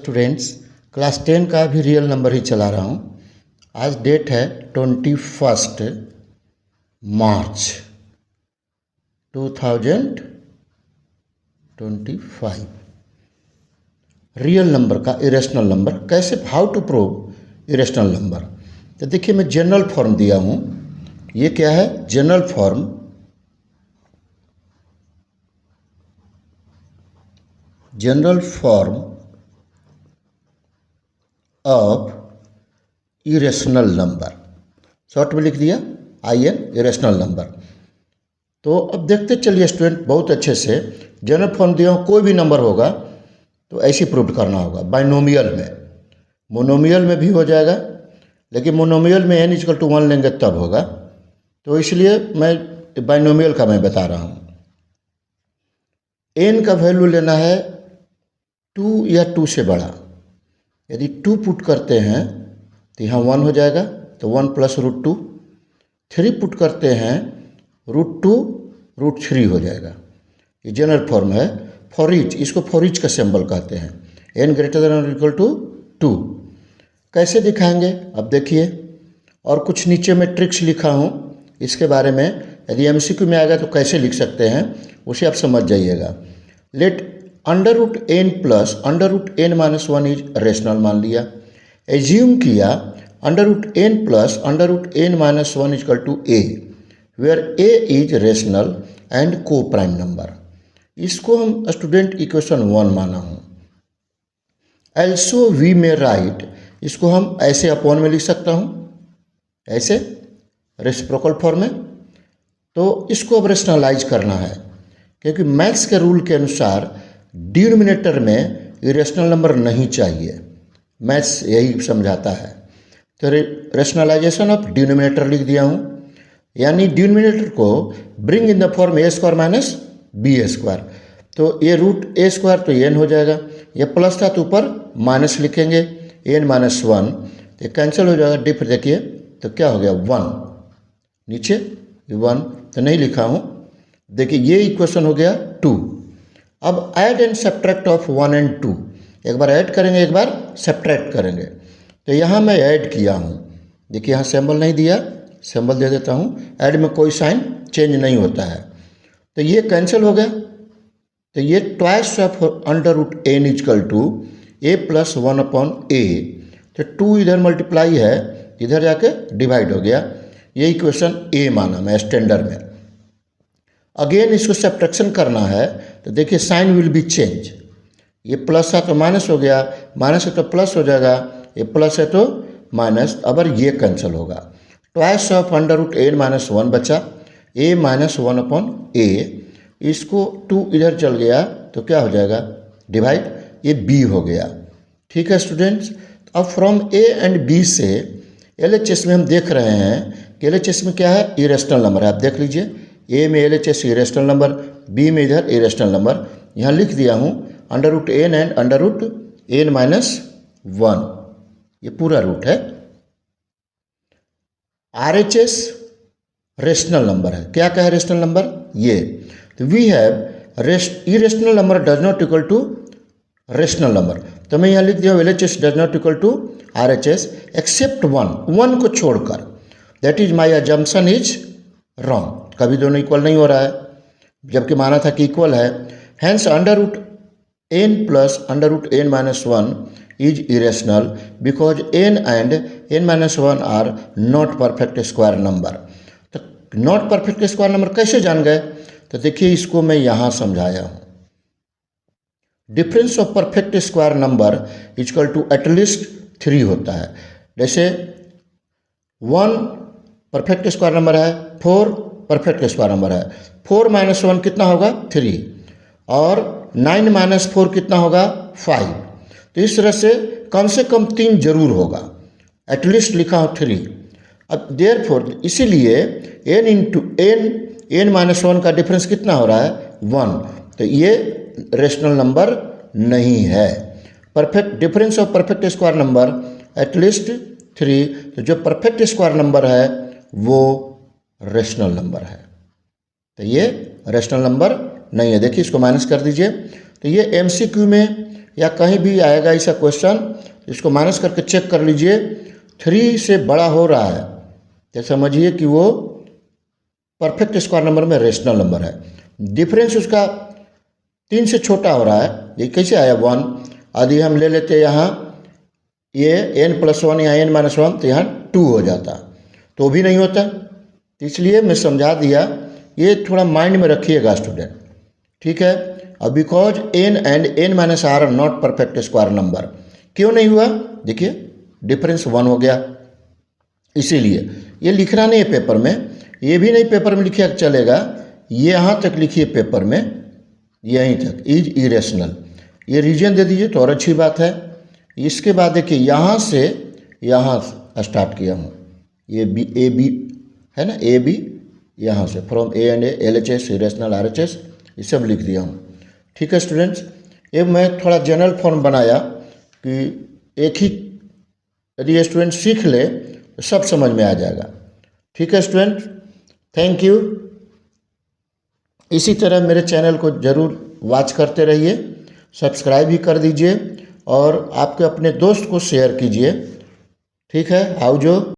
Students, class 10 का भी real number ही चला रहा हूँ। आज डेट है 21 मार्च 2025। रियल नंबर का इरेशनल नंबर कैसे, how to prove irrational number. तो देखिए, मैं जनरल फॉर्म दिया हूँ। ये क्या है? General form of irrational number, short में लिख दिया IN, इरेशनल नंबर। तो अब देखते चलिए स्टूडेंट, बहुत अच्छे से जनरल फॉर्म दिया हूँ। कोई भी नंबर होगा तो ऐसे प्रूव करना होगा। बाइनोमियल में, मोनोमियल में भी हो जाएगा, लेकिन मोनोमियल में n=1 लेंगे तब होगा। तो इसलिए मैं बाइनोमियल का मैं बता रहा हूँ। n का वैल्यू लेना है 2 या 2 से बड़ा। यदि 2 पुट करते हैं तो यहाँ 1 हो जाएगा, तो 1 + √2। 3 पुट करते हैं √2 √3 हो जाएगा। ये जनरल फॉर्म है फॉर ईच। इसको फॉर ईच का सिंबल कहते हैं। n > 2 कैसे दिखाएंगे अब देखिए। और कुछ नीचे में ट्रिक्स लिखा हूँ इसके बारे में। यदि MCQ में आएगा तो कैसे लिख सकते हैं उसे आप समझ जाइएगा। Late √n + √n-1 is rational मान लिया। एज्यूम किया √n + √n-1 = a, where a is rational and coprime number. इसको हम स्टूडेंट इक्वेशन 1 माना हूँ। एल्सो वी में राइट, इसको हम ऐसे अपॉन में लिख सकता हूँ, ऐसे रेसिप्रोकल फॉर्म में। तो इसको अब रेशनलाइज करना है, क्योंकि मैथ्स के रूल के अनुसार डिनोमिनेटर में इरेशनल नंबर नहीं चाहिए। मैथ्स यही समझाता है। तो रेशनलाइजेशन ऑफ डिनोमिनेटर लिख दिया हूँ, यानी डिनोमिनेटर को bring in the form a² - b²। तो ये √a² तो n हो जाएगा। ये प्लस था तो ऊपर माइनस लिखेंगे, n-1, तो कैंसिल हो जाएगा। डिफ देखिए तो क्या हो गया, 1 नीचे 1 तो नहीं लिखा हूँ। देखिए ये इक्वेशन हो गया 2। अब ऐड एंड सब्ट्रैक्ट ऑफ 1 और 2, एक बार ऐड करेंगे, एक बार सब्ट्रैक्ट करेंगे। तो यहाँ मैं ऐड किया हूँ। देखिए यहाँ सिंबल नहीं दिया, सिंबल दे देता हूँ। ऐड में कोई साइन चेंज नहीं होता है। तो ये कैंसिल हो गया। तो ये twice of √n = a + 1/a। तो 2 इधर मल्टीप्लाई है, इधर जाके डिवाइड हो गया। ये इक्वेशन A माना मैं स्टैंडर्ड में। अगेन इसको सब्ट्रैक्शन करना है, तो देखिए साइन विल बी चेंज। ये प्लस है तो माइनस हो गया, माइनस है तो प्लस हो जाएगा, ये प्लस है तो माइनस। अब ये कैंसिल होगा। ट्वाइस ऑफ √n-1 बचा, a - 1/a। इसको 2 इधर चल गया तो क्या हो जाएगा, डिवाइड, ये b हो गया। ठीक है स्टूडेंट्स। अब फ्रॉम a एंड b से LHS में हम देख रहे हैं कि LHS में क्या है, इरेशनल नंबर है। आप देख लीजिए, a में LHS इरेशनल नंबर, b में इधर इरेशनल नंबर। यहाँ लिख दिया हूँ √n एंड √n-1, ये पूरा रूट है। RHS रेशनल नंबर है। क्या है रेशनल नंबर? ये तो we have irrational number does not equal to rational number. तो मैं यहाँ लिख दिया LHS does not equal to RHS except 1 को छोड़कर। That is my assumption is wrong. कभी दोनों इक्वल नहीं हो रहा है, जबकि माना था कि इक्वल है। Hence √n + √n-1 is irrational because n and n-1 are not perfect square number. तो नॉट परफेक्ट स्क्वायर नंबर कैसे जान गए? तो देखिए इसको मैं यहाँ समझाया हूँ। Difference of perfect square number equal to at least 3 होता है। जैसे 1 परफेक्ट स्क्वायर नंबर है, 4 परफेक्ट स्क्वायर नंबर है। 4 - 1 कितना होगा, 3, और 9 - 4 कितना होगा, 5। तो इस तरह से कम 3 जरूर होगा। एटलीस्ट लिखा हो 3। अब देयरफॉर इसीलिए n-1 का डिफरेंस कितना हो रहा है, 1। तो ये रेशनल नंबर नहीं है। Perfect difference of perfect square number at least 3। तो जो परफेक्ट स्क्वायर नंबर है वो रेशनल नंबर है। तो ये रेशनल नंबर नहीं है। देखिए इसको माइनस कर दीजिए। तो ये MCQ में या कहीं भी आएगा ऐसा क्वेश्चन, इसको माइनस करके चेक कर लीजिए, 3 से बड़ा हो रहा है तो समझिए कि वो परफेक्ट स्क्वायर नंबर में रेशनल नंबर है। डिफरेंस उसका 3 से छोटा हो रहा है, ये कैसे आया 1। यदि हम ले लेते यहाँ ये n+1 या n-1 तो यहाँ 2 हो जाता, तो भी नहीं होता। तो इसलिए मैं समझा दिया, ये थोड़ा माइंड में रखिएगा स्टूडेंट, ठीक है। अब because n and n-r are not perfect square number, क्यों नहीं हुआ, देखिए डिफरेंस 1 हो गया। इसीलिए ये लिखना नहीं है पेपर में, ये भी नहीं पेपर में लिखिए चलेगा, ये यहाँ तक लिखिए पेपर में, यहीं तक इज इरेशनल, ये रीजन दे दीजिए तो और अच्छी बात है। इसके बाद देखिए यहाँ से यहाँ स्टार्ट किया हूँ, ये ए बी है ना, ए बी यहाँ से from A and L H S irrational R H S ये सब लिख दिया हूँ, ठीक है स्टूडेंट्स। ये मैं थोड़ा जनरल फॉर्म बनाया कि एक ही यदि स्टूडेंट सीख ले तो सब समझ में आ जाएगा, ठीक है स्टूडेंट। Thank you. इसी तरह मेरे चैनल को ज़रूर वॉच करते रहिए, सब्सक्राइब भी कर दीजिए और आपके अपने दोस्त को शेयर कीजिए, ठीक है। आओ जो